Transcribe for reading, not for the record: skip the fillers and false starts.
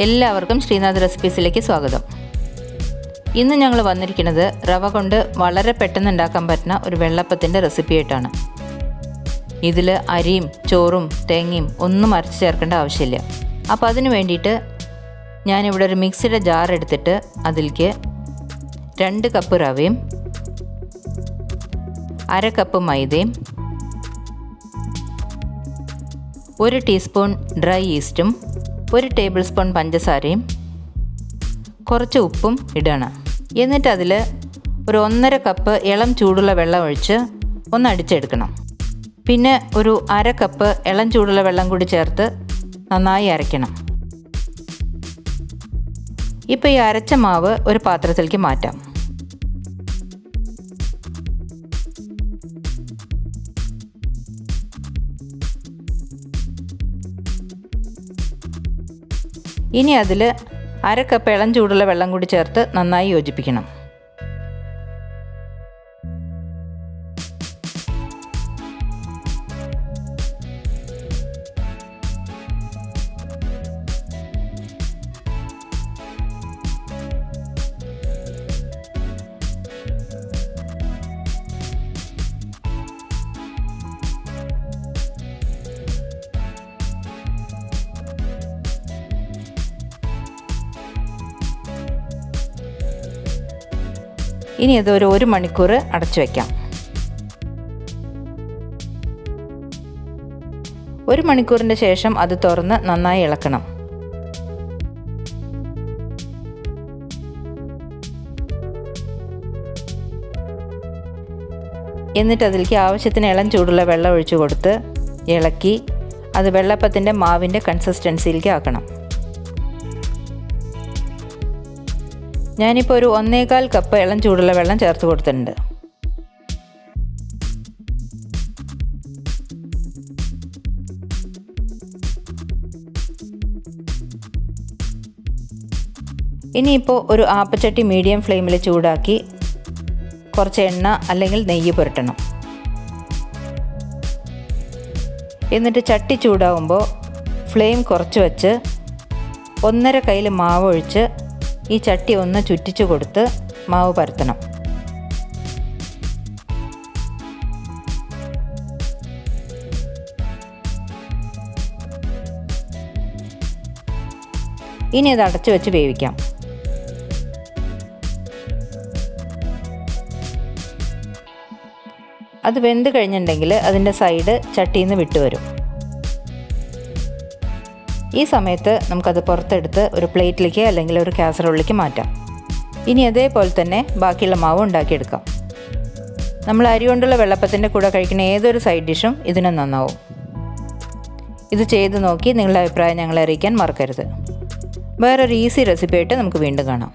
എല്ലാവർക്കും ശ്രീനാഥ് റെസിപ്പീസിലേക്ക് സ്വാഗതം. ഇന്ന് ഞങ്ങൾ വന്നിരിക്കുന്നത് റവ കൊണ്ട് വളരെ പെട്ടെന്ന് ഉണ്ടാക്കാൻ പറ്റുന്ന ഒരു വെള്ളപ്പത്തിൻ്റെ റെസിപ്പി ആയിട്ടാണ്. ഇതിൽ അരിയും ചോറും തേങ്ങയും ഒന്നും അരച്ച് ചേർക്കേണ്ട ആവശ്യമില്ല. അപ്പോൾ അതിന് വേണ്ടിയിട്ട് ഞാനിവിടെ ഒരു മിക്സിയുടെ ജാർ എടുത്തിട്ട് അതിലേക്ക് 2 കപ്പ് റവയും 1/2 കപ്പ് മൈദയും 1 ടീസ്പൂൺ ഡ്രൈ ഈസ്റ്റും 1 ടേബിൾ സ്പൂൺ പഞ്ചസാരയും കുറച്ച് ഉപ്പും ഇടണം. എന്നിട്ട് അതിൽ ഒരു 1.5 കപ്പ് ഇളം ചൂടുള്ള വെള്ളം ഒഴിച്ച് ഒന്ന് അടിച്ചെടുക്കണം. പിന്നെ ഒരു 1/2 കപ്പ് ഇളം ചൂടുള്ള വെള്ളം കൂടി ചേർത്ത് നന്നായി അരയ്ക്കണം. ഇപ്പോൾ ഈ അരച്ച മാവ് ഒരു പാത്രത്തിലേക്ക് മാറ്റാം. ഇനി അതിൽ 1/2 കപ്പ് ഇളം ചൂടുള്ള വെള്ളം കൂടി ചേർത്ത് നന്നായി യോജിപ്പിക്കണം. ഇനി അത് ഒരു 1 മണിക്കൂർ അടച്ചു വയ്ക്കാം. 1 മണിക്കൂറിൻ്റെ ശേഷം അത് തുറന്ന് നന്നായി ഇളക്കണം. എന്നിട്ട് അതിലേക്ക് ആവശ്യത്തിന് ഇളം ചൂടുള്ള വെള്ളം ഒഴിച്ചു കൊടുത്ത് ഇളക്കി അത് വെള്ളപ്പത്തിൻ്റെ മാവിൻ്റെ കൺസിസ്റ്റൻസിയിലേക്ക് ആക്കണം. ഞാനിപ്പോൾ ഒരു 1.25 കപ്പ് ഇളം ചൂടുള്ള വെള്ളം ചേർത്ത് കൊടുത്തിട്ടുണ്ട്. ഇനിയിപ്പോൾ ഒരു ആപ്പച്ചട്ടി മീഡിയം ഫ്ലെയിമിൽ ചൂടാക്കി കുറച്ച് എണ്ണ അല്ലെങ്കിൽ നെയ്യ് പുരട്ടണം. എന്നിട്ട് ചട്ടി ചൂടാകുമ്പോൾ ഫ്ലെയിം കുറച്ച് വെച്ച് 1.5 കയ്യിൽ മാവ് ഒഴിച്ച് ഈ ചട്ടി ഒന്ന് ചുറ്റിച്ചു കൊടുത്ത് മാവ് പരത്തണം. ഇനി അത് അടച്ചു വെച്ച് വേവിക്കാം. അത് വെന്ത് കഴിഞ്ഞിട്ടുണ്ടെങ്കിൽ അതിൻ്റെ സൈഡ് ചട്ടിയിൽ നിന്ന് വിട്ടുവരും. ഈ സമയത്ത് നമുക്കത് പുറത്തെടുത്ത് ഒരു പ്ലേറ്റിലേക്ക് അല്ലെങ്കിൽ ഒരു കാസറോളിലേക്ക് മാറ്റാം. ഇനി അതേപോലെ തന്നെ ബാക്കിയുള്ള മാവ് ഉണ്ടാക്കിയെടുക്കാം. നമ്മൾ അരി കൊണ്ടുള്ള വെള്ളപ്പത്തിൻ്റെ കൂടെ കഴിക്കുന്ന ഏതൊരു സൈഡ് ഡിഷും ഇതിന് നന്നാവും. ഇത് ചെയ്ത് നോക്കി നിങ്ങളുടെ അഭിപ്രായം ഞങ്ങളെ അറിയിക്കാൻ മറക്കരുത്. വേറൊരു ഈസി റെസിപ്പി ആയിട്ട് നമുക്ക് വീണ്ടും കാണാം.